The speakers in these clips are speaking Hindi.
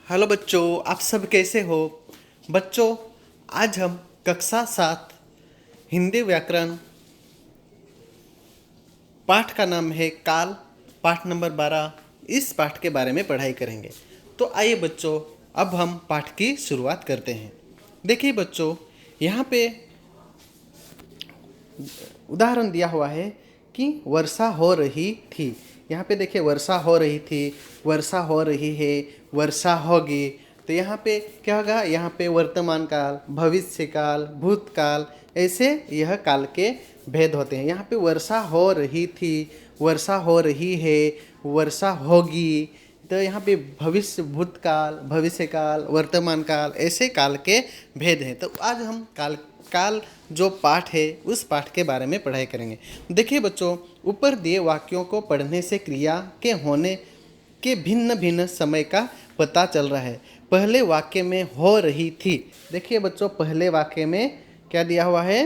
हेलो बच्चों, आप सब कैसे हो। बच्चों, आज हम कक्षा 7 हिंदी व्याकरण पाठ का नाम है काल, पाठ नंबर 12। इस पाठ के बारे में पढ़ाई करेंगे। तो आइए बच्चों, अब हम पाठ की शुरुआत करते हैं। देखिए बच्चों, यहाँ पे उदाहरण दिया हुआ है कि वर्षा हो रही थी। यहाँ पे देखिए, वर्षा हो रही थी, वर्षा हो रही है, वर्षा होगी। तो यहाँ पे क्या होगा? यहाँ पे वर्तमान काल, भविष्य काल, भूतकाल, ऐसे यह काल के भेद होते हैं। यहाँ पे वर्षा हो रही थी, वर्षा हो रही है, वर्षा होगी। तो यहाँ पे भविष्य, भूतकाल, भविष्य काल, वर्तमान काल, ऐसे काल के भेद हैं। तो आज हम काल जो पाठ है उस पाठ के बारे में पढ़ाई करेंगे। देखिए बच्चों, ऊपर दिए वाक्यों को पढ़ने से क्रिया के होने के भिन्न भिन्न समय का पता चल रहा है। पहले वाक्य में हो रही थी। देखिए बच्चों, पहले वाक्य में क्या दिया हुआ है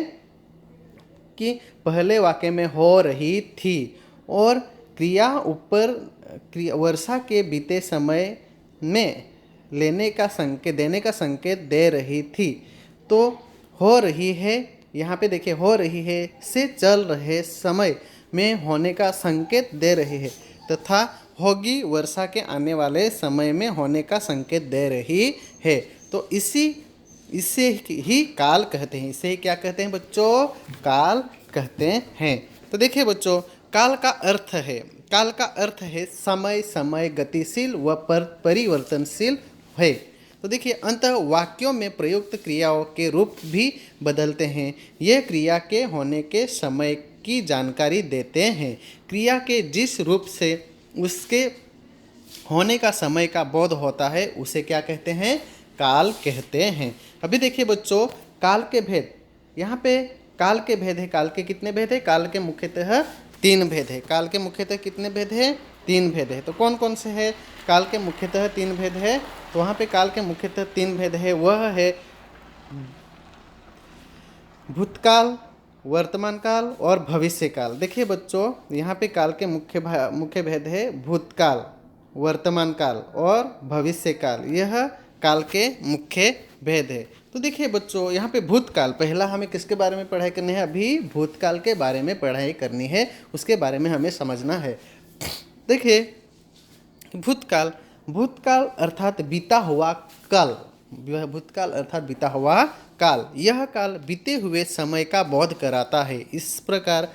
कि पहले वाक्य में हो रही थी और क्रिया ऊपर वर्षा के बीते समय में देने का संकेत दे रही थी। तो हो रही है, यहाँ पे देखिए, हो रही है से चल रहे समय में होने का संकेत दे रही है, तथा होगी वर्षा के आने वाले समय में होने का संकेत दे रही है। तो इसे ही काल कहते हैं। इसे क्या कहते हैं बच्चों? काल कहते हैं। तो देखिए बच्चों, काल का अर्थ है समय। समय गतिशील व परिवर्तनशील है। तो देखिए, अंततः वाक्यों में प्रयुक्त क्रियाओं के रूप भी बदलते हैं। यह क्रिया के होने के समय की जानकारी देते हैं। क्रिया के जिस रूप से उसके होने का समय का बोध होता है उसे क्या कहते हैं? काल कहते हैं। अभी देखिए बच्चों, काल के भेद। यहाँ पे काल के भेद है। काल के कितने भेद है? काल के मुख्यतः 3 भेद है। काल के मुख्यतः कितने भेद है? 3 भेद है। तो कौन कौन से है? काल के मुख्यतः 3 भेद है। तो वहाँ पे काल के मुख्यतः 3 भेद है। वह है भूतकाल, वर्तमान काल और भविष्य काल। देखिए बच्चों, यहाँ पे काल के मुख्य भेद है भूतकाल, वर्तमान काल और भविष्य काल। यह काल के मुख्य भेद है। तो देखिए बच्चों, यहाँ पे भूतकाल, पहला हमें किसके बारे में पढ़ाई करनी है? अभी भूतकाल के बारे में पढ़ाई करनी है, उसके बारे में हमें समझना है। देखिए, भूतकाल, भूतकाल अर्थात बीता हुआ काल। भूतकाल अर्थात बीता हुआ काल। यह काल बीते हुए समय का बोध कराता है। इस प्रकार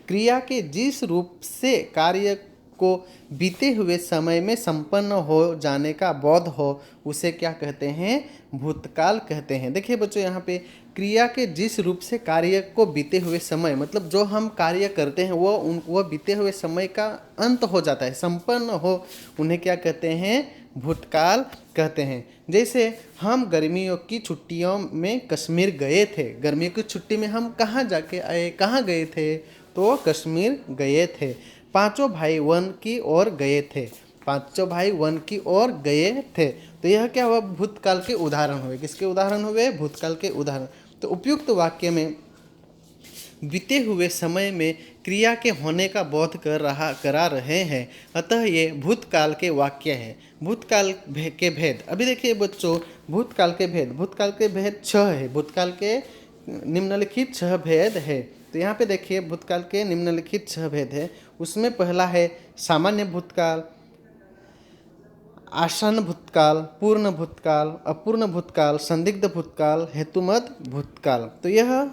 क्रिया के जिस रूप से कार्य को बीते हुए समय में संपन्न हो जाने का बोध हो उसे क्या कहते हैं? भूतकाल कहते हैं। देखिए बच्चों, यहाँ पे क्रिया के जिस रूप से कार्य को बीते हुए समय, मतलब जो हम कार्य करते हैं वो बीते हुए समय का अंत हो जाता है, संपन्न हो, उन्हें क्या कहते हैं? भूतकाल कहते हैं। जैसे हम गर्मियों की छुट्टियों में कश्मीर गए थे। गर्मियों की छुट्टी में हम कहाँ जाके आए? कहाँ गए थे? तो कश्मीर गए थे। पांचों भाई वन की ओर गए थे। पांचों भाई वन की ओर गए थे। तो यह क्या हुआ? भूतकाल के उदाहरण हुए। किसके उदाहरण हुए? भूतकाल के उदाहरण। तो उपयुक्त वाक्य में बीते हुए समय में क्रिया के होने का बोध करा रहे हैं, अतः ये भूतकाल के वाक्य हैं। भूतकाल के भेद। अभी देखिए बच्चों, भूतकाल के भेद 6 है। भूतकाल के निम्नलिखित 6 भेद है। तो यहाँ पे देखिए, भूतकाल के निम्नलिखित 6 भेद है। उसमें पहला है सामान्य भूतकाल, आसन्न भूतकाल, पूर्ण भूतकाल, अपूर्ण भूतकाल, संदिग्ध भूतकाल, हेतुमत भूतकाल। तो यह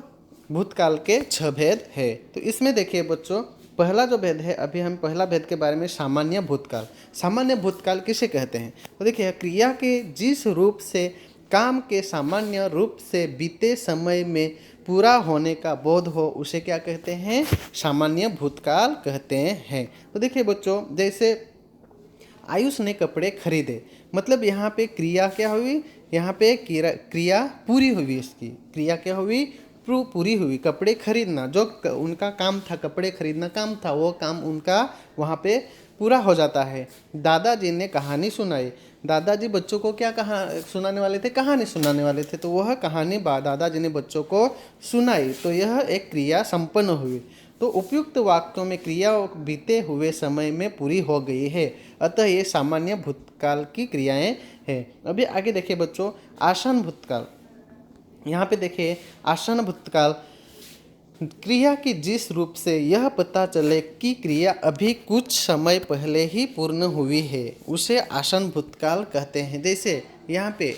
भूतकाल के 6 भेद है। तो इसमें देखिए बच्चों, पहला जो भेद है, अभी हम पहला भेद के बारे में, सामान्य भूतकाल। सामान्य भूतकाल किसे कहते हैं? तो देखिए, क्रिया के जिस रूप से काम के सामान्य रूप से बीते समय में पूरा होने का बोध हो उसे क्या कहते हैं? सामान्य भूतकाल कहते हैं। तो देखिए बच्चों, जैसे आयुष ने कपड़े खरीदे, मतलब यहाँ पे क्रिया क्या हुई? यहाँ पे क्रिया पूरी हुई। इसकी क्रिया क्या हुई? पूरी हुई। कपड़े खरीदना जो उनका काम था, कपड़े खरीदना काम था, वो काम उनका वहाँ पे पूरा हो जाता है। दादाजी ने कहानी सुनाई। दादाजी बच्चों को क्या सुनाने वाले थे? कहानी सुनाने वाले थे। तो वह कहानी दादाजी ने बच्चों को सुनाई। तो यह एक क्रिया संपन्न हुई। तो उपयुक्त वाक्यों में क्रिया बीते हुए समय में पूरी हो गई है, अतः ये सामान्य भूतकाल की क्रियाएं हैं। अभी आगे देखिए बच्चों, आसान भूतकाल। यहाँ पे देखिए आसान भूतकाल, क्रिया की जिस रूप से यह पता चले कि क्रिया अभी कुछ समय पहले ही पूर्ण हुई है, उसे आसान भूतकाल कहते हैं। जैसे यहाँ पे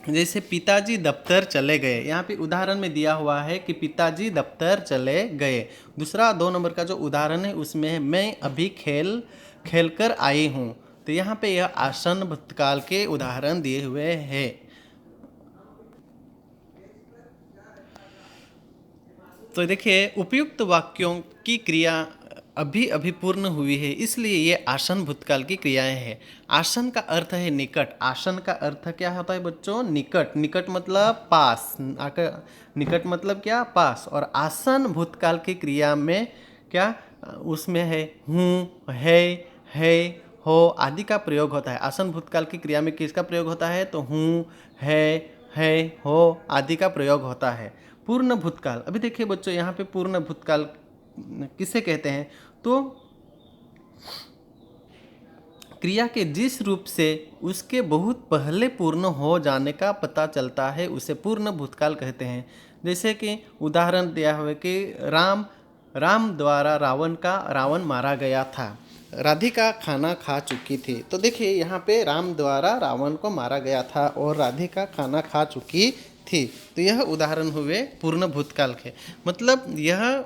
जैसे पिताजी दफ्तर चले गए, यहाँ पे उदाहरण में दिया हुआ है कि पिताजी दफ्तर चले गए। दूसरा 2 नंबर का जो उदाहरण है उसमें है मैं अभी खेल कर आई हूँ। तो यहाँ पे यह आसन भूतकाल के उदाहरण दिए हुए हैं। तो देखिए उपयुक्त वाक्यों की क्रिया अभी अभी पूर्ण हुई है, इसलिए ये आसन भूतकाल की क्रियाएं हैं। आसन का अर्थ है निकट। आसन का अर्थ क्या होता है बच्चों? निकट। निकट मतलब पास। निकट मतलब क्या? पास। और आसन भूतकाल की क्रिया में क्या उसमें है हूँ, है, हो आदि का प्रयोग होता है। आसन भूतकाल की क्रिया में किसका प्रयोग होता है? तो हूँ, है, हो आदि का प्रयोग होता है। पूर्ण भूतकाल, अभी देखिए बच्चों यहाँ पे पूर्ण भूतकाल किसे कहते हैं? तो क्रिया के जिस रूप से उसके बहुत पहले पूर्ण हो जाने का पता चलता है उसे पूर्ण भूतकाल कहते हैं। जैसे कि उदाहरण दिया हुआ है कि राम द्वारा रावण मारा गया था। राधिका खाना खा चुकी थी। तो देखिए यहाँ पे राम द्वारा रावण को मारा गया था और राधिका खाना खा चुकी थी। तो यह उदाहरण हुए पूर्ण भूतकाल के। मतलब यह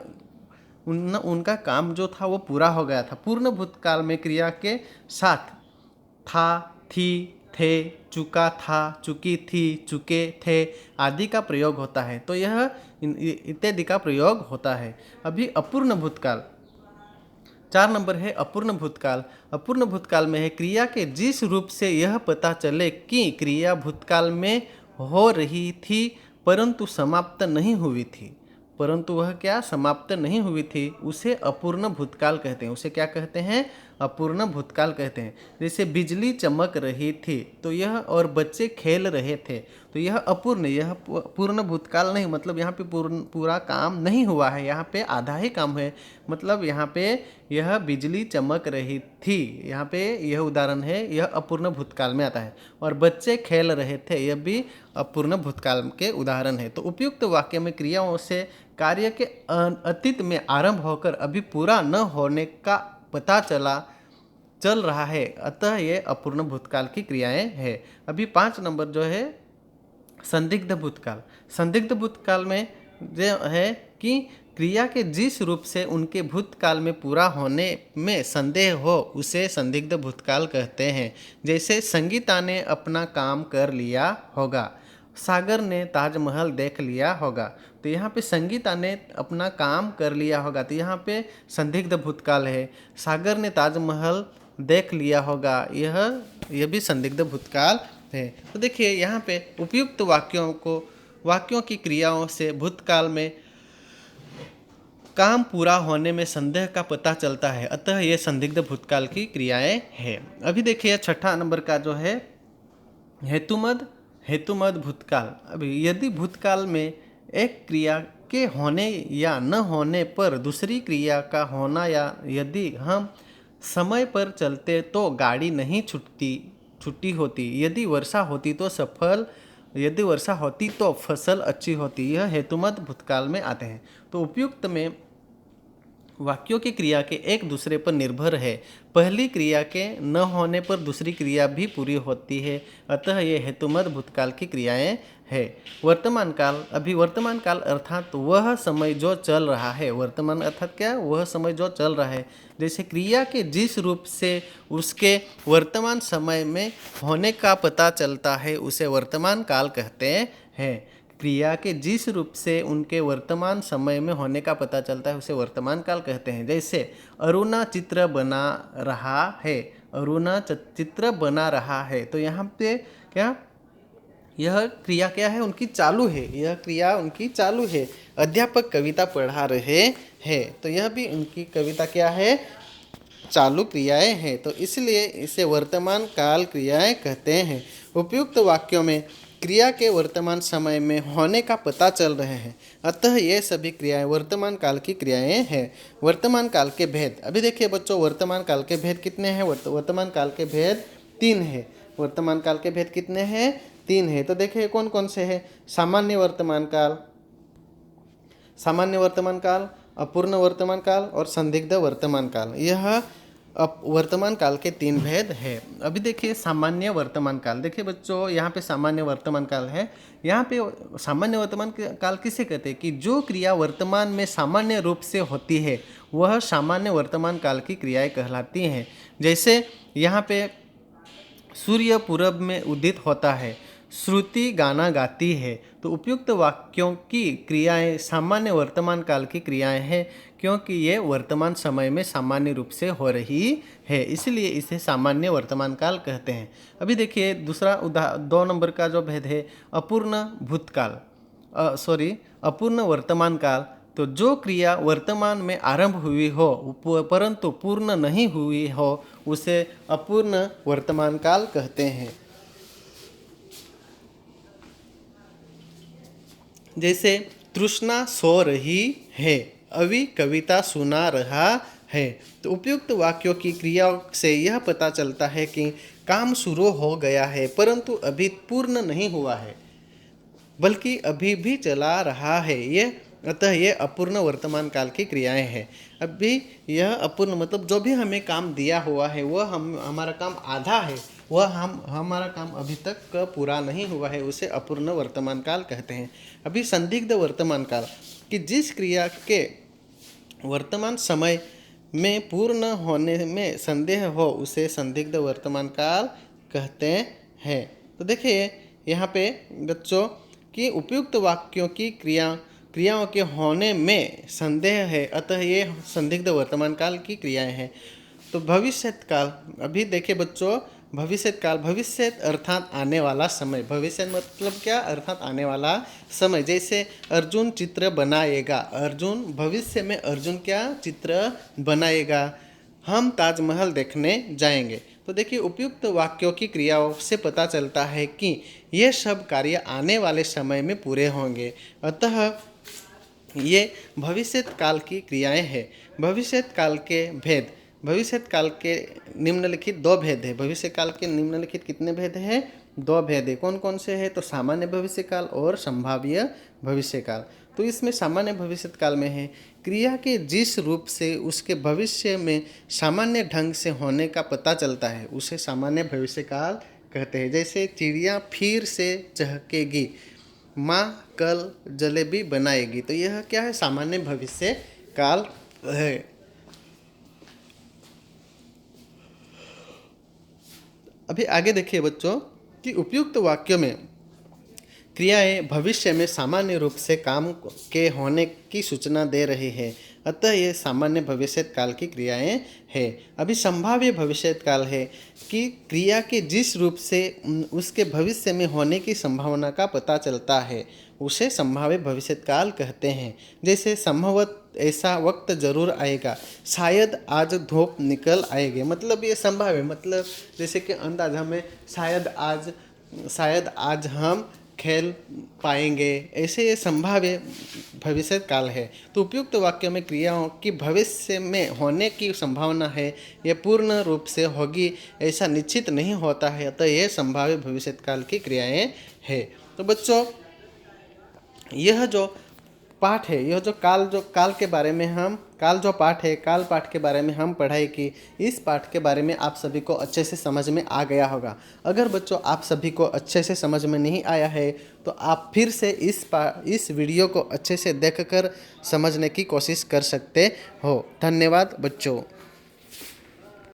उनका काम जो था वो पूरा हो गया था। पूर्ण भूतकाल में क्रिया के साथ था, थी, थे, चुका था, चुकी थी, चुके थे आदि का प्रयोग होता है। तो यह इत्यादि का प्रयोग होता है। अभी अपूर्ण भूतकाल 4 नंबर है अपूर्ण भूतकाल। अपूर्ण भूतकाल में है क्रिया के जिस रूप से यह पता चले कि क्रिया भूतकाल में हो रही थी परंतु समाप्त नहीं हुई थी। परंतु वह क्या समाप्त नहीं हुई थी, उसे अपूर्ण भूतकाल कहते हैं। उसे क्या कहते हैं? अपूर्ण भूतकाल कहते हैं। जैसे बिजली चमक रही थी तो यह और बच्चे खेल रहे थे, तो यह अपूर्ण, यह पूर्ण भूतकाल नहीं। मतलब यहाँ पे पूरा काम नहीं हुआ है, यहाँ पे आधा ही काम है। मतलब यहाँ पे यह बिजली चमक रही थी, यहाँ पे यह उदाहरण है, यह अपूर्ण भूतकाल में आता है। और बच्चे खेल रहे थे, यह भी अपूर्ण भूतकाल के उदाहरण है। तो उपयुक्त वाक्य में क्रियाओं से कार्य के अतीत में आरंभ होकर अभी पूरा न होने का पता चल रहा है, अतः ये अपूर्ण भूतकाल की क्रियाएं हैं। अभी 5 नंबर जो है संदिग्ध भूतकाल। संदिग्ध भूतकाल में जो है कि क्रिया के जिस रूप से उनके भूतकाल में पूरा होने में संदेह हो उसे संदिग्ध भूतकाल कहते हैं। जैसे संगीता ने अपना काम कर लिया होगा, सागर ने ताजमहल देख लिया होगा। तो यहाँ पे संगीता ने अपना काम कर लिया होगा, तो यहाँ पे संदिग्ध भूतकाल है। सागर ने ताजमहल देख लिया होगा, यह भी संदिग्ध भूतकाल है। तो देखिए यहाँ पे उपयुक्त वाक्यों की क्रियाओं से भूतकाल में काम पूरा होने में संदेह का पता चलता है, अतः ये संदिग्ध भूतकाल की क्रियाएं हैं। अभी देखिए 6 नंबर का जो है हेतुमद भूतकाल। अभी यदि भूतकाल में एक क्रिया के होने या न होने पर दूसरी क्रिया का होना, या यदि हम समय पर चलते तो गाड़ी नहीं छुट्टी होती, यदि वर्षा होती तो फसल अच्छी होती, यह हेतुमत भूतकाल में आते हैं। तो उपयुक्त में वाक्यों की क्रिया के एक दूसरे पर निर्भर है। पहली क्रिया के न होने पर दूसरी क्रिया भी पूरी होती है, अतः ये हेतुमत भूतकाल की क्रियाएं है। वर्तमान काल। अभी वर्तमान काल अर्थात वह समय जो चल रहा है। वर्तमान अर्थात क्या? वह समय जो चल रहा है। जैसे क्रिया के जिस रूप से उसके वर्तमान समय में होने का पता चलता है उसे वर्तमान काल कहते हैं। क्रिया के जिस रूप से उनके वर्तमान समय में होने का पता चलता है उसे वर्तमान काल कहते हैं। जैसे अरुणा चित्र बना रहा है, अरुणा चित्र बना रहा है, तो यहाँ पे क्या, यह क्रिया क्या है? उनकी चालू है, यह क्रिया उनकी चालू है। अध्यापक कविता पढ़ा रहे हैं, तो यह भी उनकी कविता क्या है? चालू क्रियाएं हैं, तो इसलिए इसे वर्तमान काल क्रियाएं कहते हैं। उपयुक्त वाक्यों में क्रिया के वर्तमान समय में होने का पता चल रहे हैं, अतः ये सभी क्रियाएं वर्तमान काल की क्रियाएं हैं। वर्तमान काल के भेद, अभी देखिए बच्चों, वर्तमान काल के भेद कितने हैं? वर्तमान काल के भेद 3 हैं। वर्तमान काल के भेद कितने हैं? 3 हैं। तो देखिए कौन कौन से हैं? सामान्य वर्तमान काल, अपूर्ण वर्तमान काल और संदिग्ध वर्तमान काल। यह वर्तमान काल के 3 भेद है। अभी देखिए सामान्य वर्तमान काल, देखिए बच्चों यहाँ पे सामान्य वर्तमान काल है। यहाँ पे सामान्य वर्तमान काल किसे कहते हैं? कि जो क्रिया वर्तमान में सामान्य रूप से होती है वह सामान्य वर्तमान काल की क्रियाएं कहलाती हैं। जैसे यहाँ पे सूर्य पूरब में उदित होता है, श्रुति गाना गाती है। तो उपयुक्त वाक्यों की क्रियाएं सामान्य वर्तमान काल की क्रियाएं हैं, क्योंकि ये वर्तमान समय में सामान्य रूप से हो रही है, इसलिए इसे सामान्य वर्तमान काल कहते हैं। अभी देखिए दूसरा 2 नंबर का जो भेद है, अपूर्ण भूतकाल, अपूर्ण वर्तमान काल। तो जो क्रिया वर्तमान में आरंभ हुई हो परंतु पूर्ण नहीं हुई हो उसे अपूर्ण वर्तमान काल कहते हैं। जैसे तृष्णा सो रही है, अभी कविता सुना रहा है। तो उपयुक्त वाक्यों की क्रियाओं से यह पता चलता है कि काम शुरू हो गया है परंतु अभी पूर्ण नहीं हुआ है, बल्कि अभी भी चला रहा है। अतः ये अपूर्ण वर्तमान काल की क्रियाएं हैं। अभी यह अपूर्ण मतलब जो भी हमें काम दिया हुआ है वह हमारा काम आधा है, वह हमारा काम अभी तक पूरा नहीं हुआ है, उसे अपूर्ण वर्तमान काल कहते हैं। अभी संदिग्ध वर्तमान काल, कि जिस क्रिया के वर्तमान समय में पूर्ण होने में संदेह हो उसे संदिग्ध वर्तमान काल कहते हैं। तो देखिए यहाँ पे बच्चों कि उपयुक्त वाक्यों की क्रियाओं के होने में संदेह है, अतः ये संदिग्ध वर्तमान काल की क्रियाएं हैं। तो भविष्यत काल, अभी देखिए बच्चों, भविष्यत काल, भविष्य अर्थात आने वाला समय। भविष्य मतलब क्या? अर्थात आने वाला समय। जैसे अर्जुन चित्र बनाएगा, अर्जुन भविष्य में अर्जुन क्या चित्र बनाएगा, हम ताजमहल देखने जाएंगे। तो देखिए उपयुक्त वाक्यों की क्रियाओं से पता चलता है कि ये सब कार्य आने वाले समय में पूरे होंगे, अतः ये भविष्यत काल की क्रियाएं हैं। भविष्यत काल के भेद, भविष्यत काल के निम्नलिखित 2 भेद है। भविष्य काल के निम्नलिखित कितने भेद हैं? 2 भेद है। कौन कौन से हैं? तो सामान्य भविष्य काल और संभाव्य भविष्य काल। तो इसमें सामान्य भविष्य काल में है क्रिया के जिस रूप से उसके भविष्य में सामान्य ढंग से होने का पता चलता है उसे सामान्य भविष्य काल कहते हैं। जैसे चिड़िया फिर से चहकेगी, माँ कल जलेबी बनाएगी। तो यह क्या है? सामान्य भविष्य काल है। अभी आगे देखिए बच्चों कि उपयुक्त वाक्यों में क्रियाएं भविष्य में सामान्य रूप से काम के होने की सूचना दे रही है, अतः ये सामान्य भविष्य काल की क्रियाएं हैं। अभी संभाव्य भविष्य काल है कि क्रिया के जिस रूप से उसके भविष्य में होने की संभावना का पता चलता है उसे संभाव्य भविष्य काल कहते हैं। जैसे संभवत ऐसा वक्त जरूर आएगा, शायद आज धूप निकल आएगी। मतलब ये संभाव्य, मतलब जैसे कि अंदाज हमें शायद आज हम खेल पाएंगे, ऐसे ये संभाव्य भविष्य काल है। तो उपयुक्त वाक्य में क्रियाओं की भविष्य में होने की संभावना है, यह पूर्ण रूप से होगी ऐसा निश्चित नहीं होता है, अतः यह संभाव्य भविष्य काल की क्रियाएं हैं। तो बच्चों यह जो पाठ है, यह जो काल के बारे में हम काल पाठ के बारे में हम पढ़ाई की, इस पाठ के बारे में आप सभी को अच्छे से समझ में आ गया होगा। अगर बच्चों आप सभी को अच्छे से समझ में नहीं आया है तो आप फिर से इस वीडियो को अच्छे से देखकर समझने की कोशिश कर सकते हो। धन्यवाद बच्चों।